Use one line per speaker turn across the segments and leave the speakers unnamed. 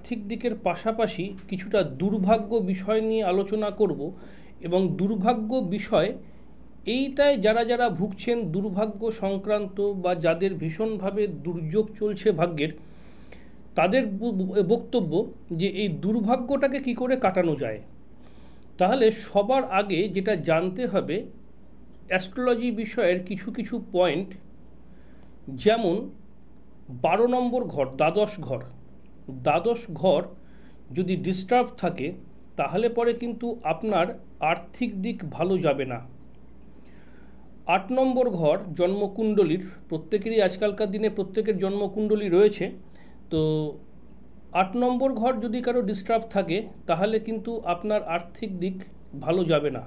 আর্থিক দিকের পাশাপাশি কিছুটা দুর্ভাগ্য বিষয় নিয়ে আলোচনা করব এবং দুর্ভাগ্য বিষয় এইটায় যারা যারা ভুগছেন দুর্ভাগ্য সংক্রান্ত বা যাদের ভীষণভাবে দুর্যোগ চলছে ভাগ্যের, তাদের বক্তব্য যে এই দুর্ভাগ্যটাকে কি করে কাটানো যায়। তাহলে সবার আগে যেটা জানতে হবে অ্যাস্ট্রোলজি বিষয়ের কিছু কিছু পয়েন্ট, যেমন 12 নম্বর ঘর, দ্বাদশ ঘর যদি ডিস্টার্ব থাকে তাহলে পরে কিন্তু আপনার আর্থিক দিক ভালো যাবে না। 8 নম্বর ঘর জন্মকুণ্ডলীর, প্রত্যেকেরই আজকালকার দিনে প্রত্যেকের জন্মকুণ্ডলী রয়েছে, তো 8 নম্বর ঘর যদি কারো ডিস্টার্ব থাকে তাহলে কিন্তু আপনার আর্থিক দিক ভালো যাবে না।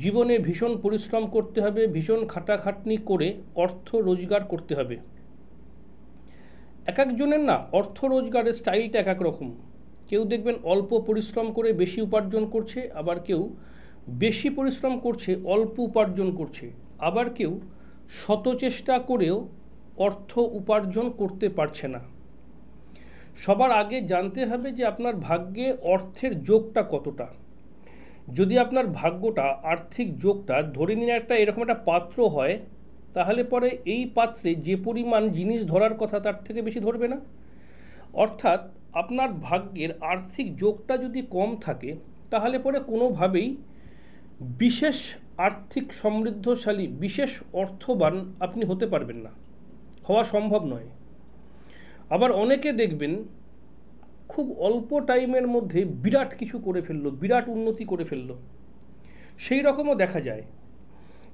জীবনে ভীষণ পরিশ্রম করতে হবে, ভীষণ খাটাখাটনি করে অর্থ রোজগার করতে হবে। এক একজনের না অর্থ রোজগারের স্টাইলটা এক এক রকম। কেউ দেখবেন অল্প পরিশ্রম করে বেশি উপার্জন করছে, আবার কেউ বেশি পরিশ্রম করছে অল্প উপার্জন করছে, আবার কেউ শত চেষ্টা করেও অর্থ উপার্জন করতে পারছে না। সবার আগে জানতে হবে যে আপনার ভাগ্যে অর্থের যোগটা কতটা। যদি আপনার ভাগ্যটা আর্থিক যোগটা ধরে নিন এরকম একটা পাত্র হয়, তাহলে পরে এই পাত্রে যে পরিমাণ জিনিস ধরার কথা তার থেকে বেশি ধরবে না। অর্থাৎ আপনার ভাগ্যের আর্থিক যোগটা যদি কম থাকে তাহলে পরে কোনোভাবেই বিশেষ আর্থিক সমৃদ্ধশালী, বিশেষ অর্থবান আপনি হতে পারবেন না, হওয়া সম্ভব নয়। আবার অনেকে দেখবেন খুব অল্প টাইমের মধ্যে বিরাট কিছু করে ফেললো, বিরাট উন্নতি করে ফেললো, সেই রকমও দেখা যায়।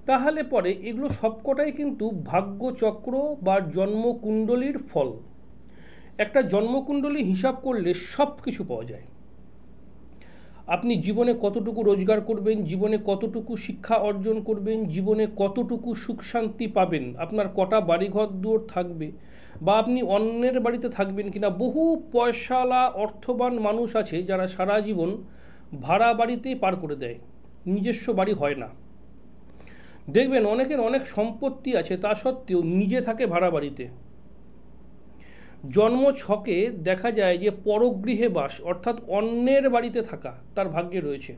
তাহলে পরে এগুলো সবকটাই কিন্তু ভাগ্যচক্র বা জন্মকুণ্ডলীর ফল। একটা জন্মকুণ্ডলী হিসাব করলে সব কিছু পাওয়া যায়। আপনি জীবনে কতটুকু রোজগার করবেন, জীবনে কতটুকু শিক্ষা অর্জন করবেন, জীবনে কতটুকু সুখ শান্তি পাবেন, আপনার কটা বাড়িঘর দুয়ার থাকবে, বা আপনি অন্যের বাড়িতে থাকবেন কিনা। বহু পয়সাওয়ালা অর্থবান মানুষ আছে যারা সারা জীবন ভাড়া বাড়িতেই পার করে দেয়, নিজস্ব বাড়ি হয় না। দেখবেন অনেকের অনেক সম্পত্তি আছে, তা সত্ত্বেও নিজে থাকে ভাড়া বাড়িতে। জন্ম ছকে দেখা যায় যে পরগৃহে বাস, অর্থাৎ অন্যের বাড়িতে থাকা তার ভাগ্যে রয়েছে।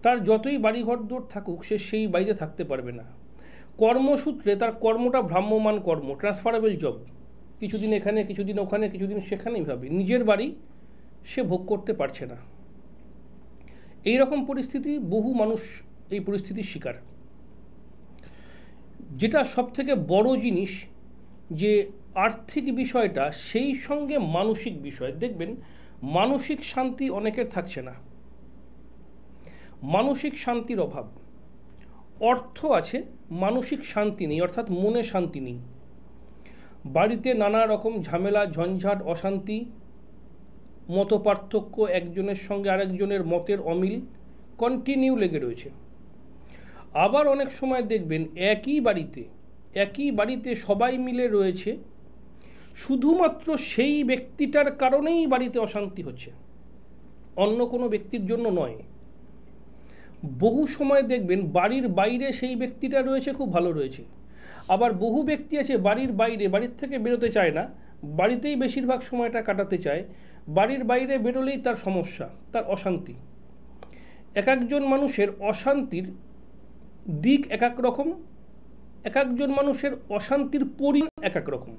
তার যতই বাড়িঘর দূর থাকুক সে সেই বাড়িতে থাকতে পারবে না। কর্মসূত্রে তার কর্মটা ভ্রাম্যমান কর্ম, ট্রান্সফারেবল জব, কিছুদিন এখানে কিছুদিন ওখানে কিছুদিন সেখানেই ভাবে, নিজের বাড়ি সে ভোগ করতে পারছে না। এই রকম পরিস্থিতি, বহু মানুষ এই পরিস্থিতির শিকার। যেটা সবথেকে বড় জিনিস যে আর্থিক বিষয়টা, সেই সঙ্গে মানসিক বিষয়। দেখবেন মানসিক শান্তি অনেকের থাকছে না, মানসিক শান্তির অভাব। অর্থ আছে, মানসিক শান্তি নেই, অর্থাৎ মনে শান্তি নেই। বাড়িতে নানা রকম ঝামেলা, ঝঞ্ঝাট, অশান্তি, মত পার্থক্য, একজনের সঙ্গে আরেকজনের মতের অমিল কন্টিনিউ লেগে রয়েছে। আবার অনেক সময় দেখবেন একই বাড়িতে সবাই মিলে রয়েছে, শুধুমাত্র সেই ব্যক্তিটার কারণেই বাড়িতে অশান্তি হচ্ছে, অন্য কোনো ব্যক্তির জন্য নয়। বহু সময় দেখবেন বাড়ির বাইরে সেই ব্যক্তিটা রয়েছে, খুব ভালো রয়েছে। আবার বহু ব্যক্তি আছে বাড়ির বাইরে, বাড়ির থেকে বেরোতে চায় না, বাড়িতেই বেশিরভাগ সময়টা কাটাতে চায়, বাড়ির বাইরে বেরোলেই তার সমস্যা, তার অশান্তি। এক একজন মানুষের অশান্তির দিক এক এক রকম, এক একজন মানুষের অশান্তির পরিমাণ এক এক রকম।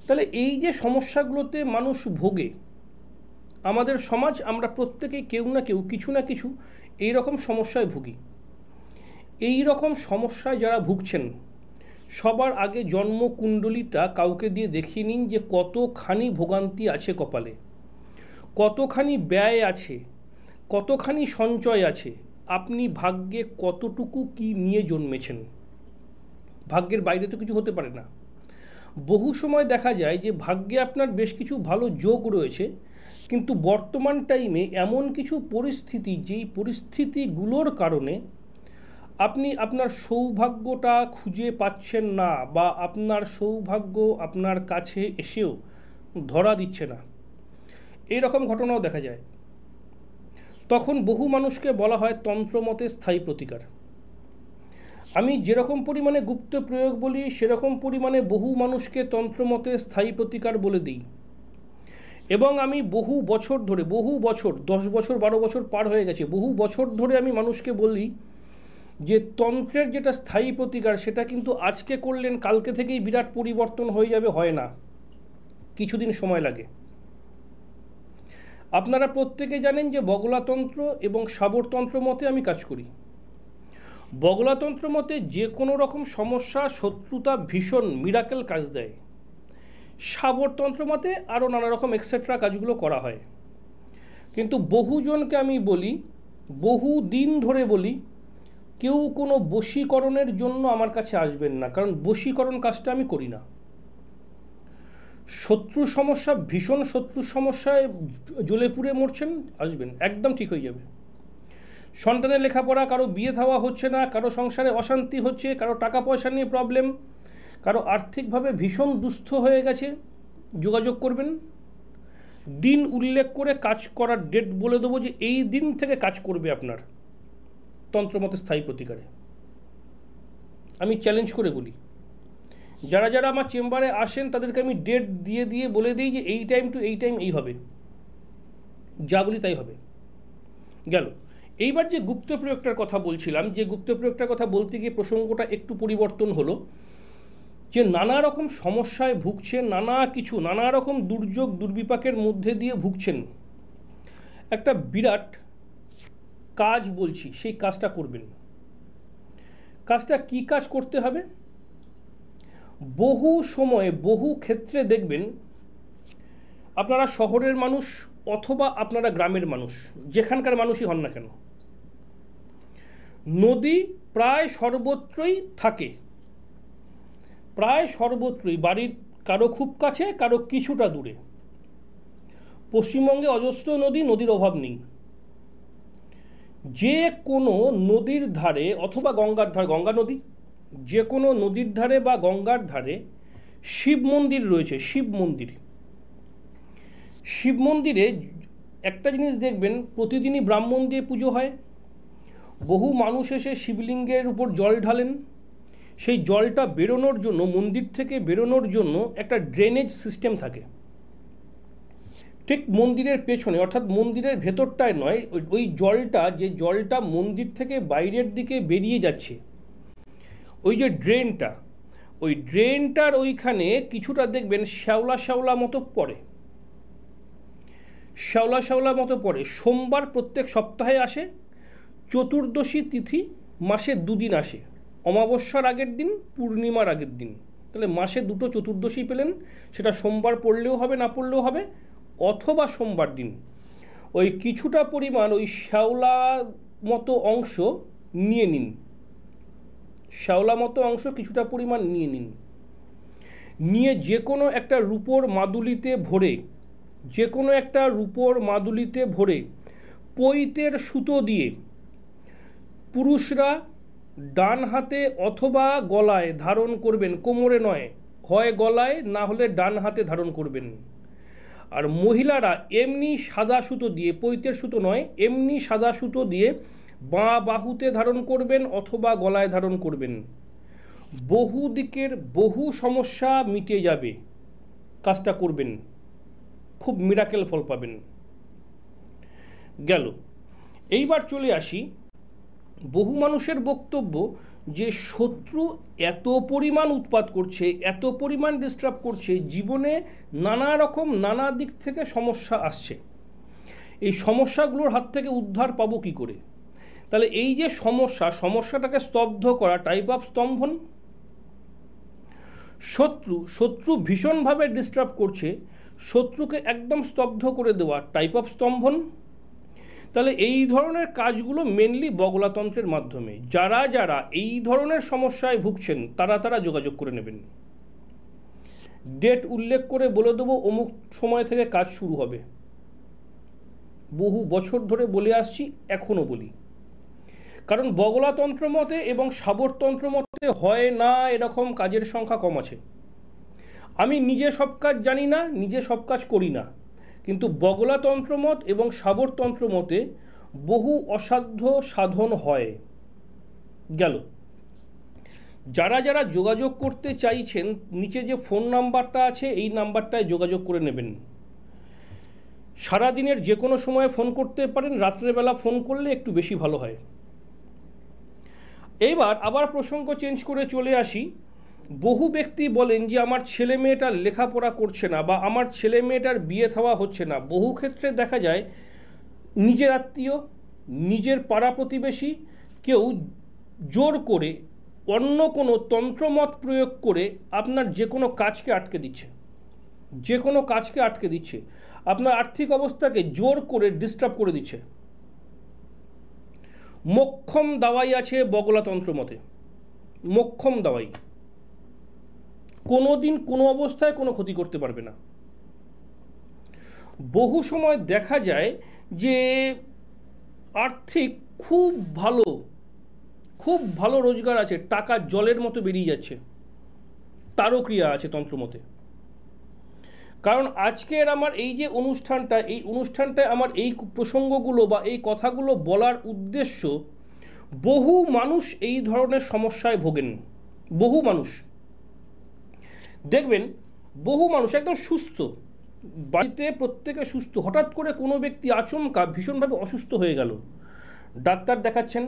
তাহলে এই যে সমস্যাগুলোতে মানুষ ভোগে, আমাদের সমাজ, আমরা প্রত্যেকেই কেউ না কেউ কিছু না কিছু এই রকম সমস্যায় ভুগি। এই রকম সমস্যায় যারা ভুগছেন, সবার আগে জন্মকুণ্ডলীটা কাউকে দিয়ে দেখিয়ে নিন যে কতখানি ভোগান্তি আছে কপালে, কতখানি ব্যয় আছে, কতখানি সঞ্চয় আছে, আপনি ভাগ্যে কতটুকু কি নিয়ে জন্মেছেন। ভাগ্যের বাইরে তো কিছু হতে পারে না। বহু সময় দেখা যায় যে ভাগ্যে আপনার বেশ কিছু ভালো যোগ রয়েছে, কিন্তু বর্তমান টাইমে এমন কিছু পরিস্থিতি, যেই পরিস্থিতিগুলোর কারণে আপনি আপনার সৌভাগ্যটা খুঁজে পাচ্ছেন না, বা আপনার সৌভাগ্য আপনার কাছে এসেও ধরা দিচ্ছে না। এই রকম ঘটনাও দেখা যায়। তখন বহু মানুষকে বলা হয় তন্ত্রমতে স্থায়ী প্রতিকার। আমি যেরকম পরিমাণে গুপ্ত প্রয়োগ বলি, সেরকম পরিমাণে বহু মানুষকে তন্ত্রমতে স্থায়ী প্রতিকার বলে দিই। এবং আমি বহু বছর 10 বছর 12 বছর পার হয়ে গেছে, বহু বছর ধরে আমি মানুষকে বলি যে তন্ত্রের যেটা স্থায়ী প্রতিকার সেটা কিন্তু আজকে করলেন কালকে থেকেই বিরাট পরিবর্তন হয়ে যাবে, হয় না, কিছুদিন সময় লাগে। আপনারা প্রত্যেকে জানেন যে বগলাতন্ত্র এবং শাবরতন্ত্র মতে আমি কাজ করি। বগলাতন্ত্র মতে যে কোনো রকম সমস্যা, শত্রুতা ভীষণ মিরাকেল কাজ দেয়। শাবরতন্ত্র মতে আরও নানা রকম এক্সেট্রা কাজগুলো করা হয়। কিন্তু বহুজনকে আমি বলি, বহু দিন ধরে বলি, কেউ কোনো বশীকরণের জন্য আমার কাছে আসবেন না, কারণ বশীকরণ কাজটা আমি করি না। শত্রু সমস্যা, ভীষণ শত্রু সমস্যায় জ্বলে পুড়ে মরছেন, আসবেন, একদম ঠিক হয়ে যাবে। সন্তানের লেখাপড়া, কারো বিয়ে থাওয়া হচ্ছে না, কারো সংসারে অশান্তি হচ্ছে, কারো টাকা পয়সা নিয়ে প্রবলেম, কারো আর্থিকভাবে ভীষণ দুস্থ হয়ে গেছে, যোগাযোগ করবেন। দিন উল্লেখ করে কাজ করার ডেট বলে দেবো যে এই দিন থেকে কাজ করবে আপনার তন্ত্রমতে স্থায়ী প্রতিকারে। আমি চ্যালেঞ্জ করে বলি, যারা যারা আমার চেম্বারে আসেন তাদেরকে আমি ডেট দিয়ে দিয়ে বলে দিই যে এই টাইম টু এই টাইম এই হবে, যা বলি তাই হবে। গেল। এইবার যে গুপ্ত প্রয়োগটার কথা বলছিলাম, যে গুপ্ত প্রয়োগটার কথা বলতে গিয়ে প্রসঙ্গটা একটু পরিবর্তন হলো, যে নানা রকম সমস্যায় ভুগছেন, নানা রকম দুর্যোগ দুর্বিপাকের মধ্যে দিয়ে ভুগছেন, একটা বিরাট কাজ বলছি, সেই কাজটা করবেন। কাজটা কি কাজ করতে হবে? বহু সময়ে বহু ক্ষেত্রে দেখবেন আপনারা শহরের মানুষ অথবা আপনারা গ্রামের মানুষ, যেখানকার মানুষই হন না কেন, নদী প্রায় সর্বত্রই থাকে, প্রায় সর্বত্রই, বাড়ির কারো খুব কাছে, কারো কিছুটা দূরে। পশ্চিমবঙ্গে অজস্র নদী, নদীর অভাব নেই। যে কোনো নদীর ধারে অথবা গঙ্গার ধারে, গঙ্গা নদী, যে কোনো নদীর ধারে বা গঙ্গার ধারে শিব মন্দির রয়েছে। শিব মন্দিরে একটা জিনিস দেখবেন, প্রতিদিনই ব্রাহ্মণ দিয়ে পুজো হয়। বহু মানুষ এসে শিবলিঙ্গের উপর জল ঢালেন। সেই জলটা বেরোনোর জন্য, মন্দির থেকে বেরোনোর জন্য একটা ড্রেনেজ সিস্টেম থাকে ঠিক মন্দিরের পেছনে, অর্থাৎ মন্দিরের ভেতরটায় নয়। ওই জলটা, যে জলটা মন্দির থেকে বাইরের দিকে বেরিয়ে যাচ্ছে, ওই যে ড্রেনটা, ওই ড্রেনটার ওইখানে কিছুটা দেখবেন শ্যাওলা শ্যাওলা মতো পড়ে, শ্যাওলা শ্যাওলা মতো পড়ে। সোমবার প্রত্যেক সপ্তাহে আসে, চতুর্দশী তিথি মাসে 2 দিন আসে, অমাবস্যার আগের দিন, পূর্ণিমার আগের দিন। তাহলে মাসে 2টো চতুর্দশী পেলেন, সেটা সোমবার পড়লেও হবে, না পড়লেও হবে, অথবা সোমবার দিন ওই কিছুটা পরিমাণ ওই শ্যাওলা মতো অংশ নিয়ে নিন, শ্যাওলা মতো অংশ কিছুটা পরিমাণ নিয়ে নিন, নিয়ে যে কোনো একটা রূপোর মাদুলিতে ভরে, যে কোনো একটা রূপোর মাদুলিতে ভরে পৈতের সুতো দিয়ে পুরুষরা ডান হাতে অথবা গলায় ধারণ করবেন, কোমরে নয়, হয় গলায় না হলে ডান হাতে ধারণ করবেন। আর মহিলারা এমনি সাদা সুতো দিয়ে, পৈতের সুতো নয়, এমনি সাদা সুতো দিয়ে বাঁ বাহুতে ধারণ করবেন অথবা গলায় ধারণ করবেন। বহু দিকের বহু সমস্যা মিটে যাবে, কাজটা করবেন, খুব মিরাকেল ফল পাবেন। গেল। এইবার চলে আসি, বহু মানুষের বক্তব্য যে শত্রু এত পরিমাণ উৎপাত করছে, এত পরিমাণ ডিস্টার্ব করছে, জীবনে নানা রকম নানা দিক থেকে সমস্যা আসছে, এই সমস্যাগুলোর হাত থেকে উদ্ধার পাবো কী করে? তাহলে এই যে সমস্যাটাকে স্তব্ধ করা, টাইপ অফ স্তম্ভন। শত্রু ভীষণভাবে ডিস্টার্ব করছে, শত্রুকে একদম স্তব্ধ করে দেওয়া, টাইপ অফ স্তম্ভন। তাহলে এই ধরনের কাজগুলো মেনলি বগলাতন্ত্রের মাধ্যমে। যারা যারা এই ধরনের সমস্যায় ভুগছেন তারা যোগাযোগ করে নেবেন। ডেট উল্লেখ করে বলে দেবো অমুক সময় থেকে কাজ শুরু হবে। বহু বছর ধরে বলে আসছি, এখনও বলি, কারণ বগলাতন্ত্র মতে এবং শাবরতন্ত্র মতে হয় না এরকম কাজের সংখ্যা কম আছে। আমি নিজে সব কাজ জানি না, নিজে সব কাজ করি না, কিন্তু বগলাতন্ত্র মত এবং শাবরতন্ত্র মতে বহু অসাধ্য সাধন হয়। গেল। যারা যারা যোগাযোগ করতে চাইছেন, নিচে যে ফোন নাম্বারটা আছে এই নাম্বারটায় যোগাযোগ করে নেবেন। সারাদিনের যে কোনো সময়ে ফোন করতে পারেন, রাত্রেবেলা ফোন করলে একটু বেশি ভালো হয়। এইবার আবার প্রসঙ্গ চেঞ্জ করে চলে আসি। বহু ব্যক্তি বলেন যে আমার ছেলে মেয়েটার লেখাপড়া করছে না বা আমার ছেলে মেয়েটার বিয়ে থাওয়া হচ্ছে না। বহু ক্ষেত্রে দেখা যায় নিজের আত্মীয়, নিজের পাড়া প্রতিবেশী কেউ জোর করে অন্য কোনো তন্ত্রমত প্রয়োগ করে আপনার যে কোনো কাজকে আটকে দিচ্ছে, যে কোনো কাজকে আটকে দিচ্ছে, আপনার আর্থিক অবস্থাকে জোর করে ডিস্টার্ব করে দিচ্ছে। মোক্ষম দাওয়াই আছে বগলা তন্ত্রমতে, মোক্ষম দাওয়াই, কোনো দিন কোনো অবস্থায় কোনো ক্ষতি করতে পারবে না। বহু সময় দেখা যায় যে আর্থিক খুব ভালো রোজগার আছে, টাকা জলের মতো বেরিয়ে যাচ্ছে, তারও ক্রিয়া আছে তন্ত্রমতে। কারণ আজকের আমার এই যে অনুষ্ঠানটা, এই অনুষ্ঠানটায় আমার এই প্রসঙ্গগুলো বা এই কথাগুলো বলার উদ্দেশ্য, বহু মানুষ এই ধরনের সমস্যায় ভোগেন। বহু মানুষ দেখবেন, বহু মানুষ একদম সুস্থ, বাড়িতে প্রত্যেকে সুস্থ, হঠাৎ করে কোনো ব্যক্তি আচমকা ভীষণভাবে অসুস্থ হয়ে গেল, ডাক্তার দেখাচ্ছেন,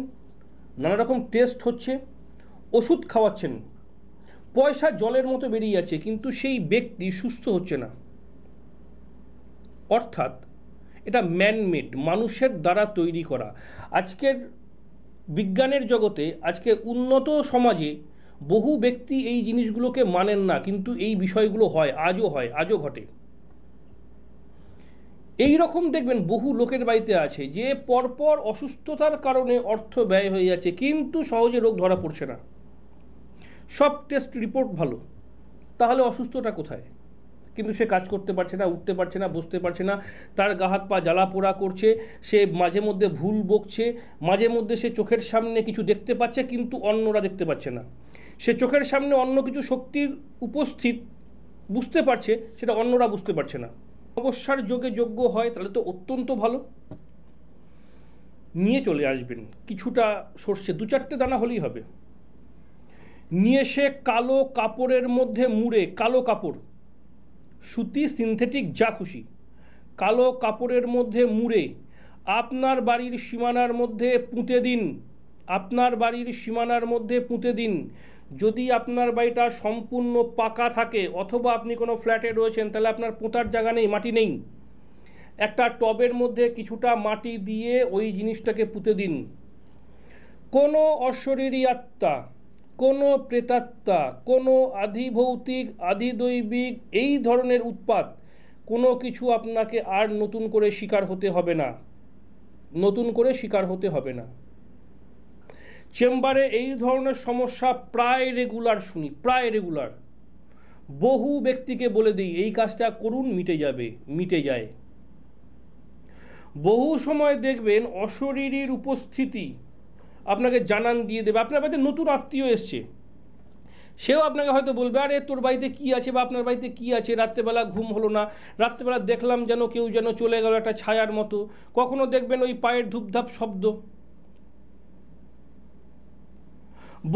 নানা রকম টেস্ট হচ্ছে, ওষুধ খাওয়াচ্ছেন, পয়সা জলের মতো বেরিয়ে যাচ্ছে, কিন্তু সেই ব্যক্তি সুস্থ হচ্ছে না। অর্থাৎ এটা ম্যানমেড, মানুষের দ্বারা তৈরি করা। আজকের বিজ্ঞানের জগতে, আজকে উন্নত সমাজে বহু ব্যক্তি এই জিনিসগুলোকে মানেন না, কিন্তু এই বিষয়গুলো হয়, আজও ঘটে। এই রকম দেখবেন বহু লোকের বাড়িতে আছে যে পরপর অসুস্থতার কারণে অর্থ ব্যয় হয়ে যাচ্ছে, কিন্তু সহজে রোগ ধরা পড়ছে না, সব টেস্ট রিপোর্ট ভালো, তাহলে অসুস্থতা কোথায়? কিন্তু সে কাজ করতে পারছে না, উঠতে পারছে না, বসতে পারছে না, তার গা হাত পা জ্বালা পোড়া করছে, সে মাঝে মধ্যে ভুল বকছে, মাঝে মধ্যে সে চোখের সামনে কিছু দেখতে পাচ্ছে কিন্তু অন্যরা দেখতে পাচ্ছে না, সে চোখের সামনে অন্য কিছু শক্তির উপস্থিত বুঝতে পারছে, সেটা অন্যরা বুঝতে পারছে না। অবস্যার যোগে যোগ্য হয় তাহলে তো অত্যন্ত ভালো। নিয়ে চলে আসবেন কিছুটা সর্ষে, 2-4টে দানা হলেই হবে, নিয়ে সে কালো কাপড়ের মধ্যে মুড়ে, কালো কাপড়, সুতি, সিনথেটিক, যা খুশি, কালো কাপড়ের মধ্যে মুড়ে আপনার বাড়ির সীমানার মধ্যে পুঁতে দিন, আপনার বাড়ির সীমানার মধ্যে পুঁতে দিন। যদি আপনার বাড়িটা সম্পূর্ণ পাকা থাকে অথবা আপনি কোনো ফ্ল্যাটে রয়েছেন, তাহলে আপনার পোঁতার জায়গা নেই, মাটি নেই, একটা টবের মধ্যে কিছুটা মাটি দিয়ে ওই জিনিসটাকে পুঁতে দিন। কোনো অশরীরী আত্মা, কোনো প্রেতাত্মা, কোনো আধিভৌতিক, আধিদৈবিক এই ধরনের উৎপাত কোনো কিছু আপনাকে আর নতুন করে শিকার হতে হবে না, নতুন করে শিকার হতে হবে না। চেম্বারে এই ধরনের সমস্যা প্রায় রেগুলার শুনি, প্রায় রেগুলার। বহু ব্যক্তিকে বলে দিই এই কাজটা করুন, মিটে যাবে, মিটে যায়। বহু সময় দেখবেন অশরীরীর উপস্থিতি আপনাকে জানান দিয়ে দেবে। আপনার বাড়িতে নতুন আত্মীয় এসছে, সেও আপনাকে হয়তো বলবে আরে তোর বাড়িতে কী আছে বা আপনার বাড়িতে কী আছে, রাত্রেবেলা ঘুম হলো না, রাত্রেবেলা দেখলাম যেন কেউ যেন চলে গেল একটা ছায়ার মতো, কখনো দেখবেন ওই পায়ের ধূপধাপ শব্দ।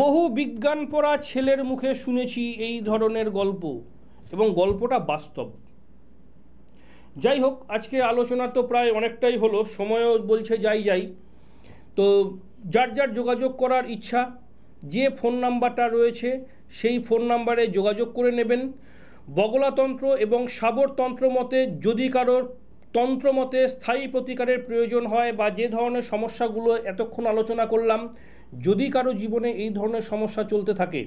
বহু বিজ্ঞান পড়া ছেলের মুখে শুনেছি এই ধরনের গল্প, এবং গল্পটা বাস্তব। যাই হোক, আজকে আলোচনা তো প্রায় অনেকটাই হলো, সময়ও বলছে যাই। তো যার যার যোগাযোগ করার ইচ্ছা, যে ফোন নাম্বারটা রয়েছে সেই ফোন নাম্বারে যোগাযোগ করে নেবেন। বগলাতন্ত্র এবং শাবর তন্ত্র মতে যদি কারোর তন্ত্রমতে স্থায়ী প্রতিকারের প্রয়োজন হয় বা যে ধরনের সমস্যাগুলো এতক্ষণ আলোচনা করলাম, যদি কারো জীবনে এই ধরনের সমস্যা চলতে থাকে,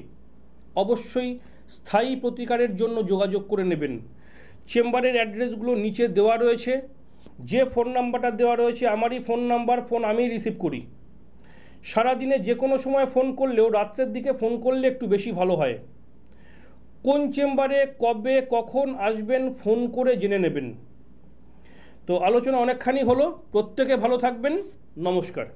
অবশ্যই স্থায়ী প্রতিকারের জন্য যোগাযোগ করে নেবেন। চেম্বারের অ্যাড্রেসগুলো নিচে দেওয়া রয়েছে, যে ফোন নাম্বারটা দেওয়া রয়েছে আমারই ফোন নাম্বার, ফোন আমি রিসিভ করি। সারাদিনে যে কোনো সময় ফোন করলেও রাত্রের দিকে ফোন করলে একটু বেশি ভালো হয়। কোন চেম্বারে কবে কখন আসবেন ফোন করে জেনে নেবেন। তো আলোচনা অনেকখানি হলো, প্রত্যেকে ভালো থাকবেন, নমস্কার।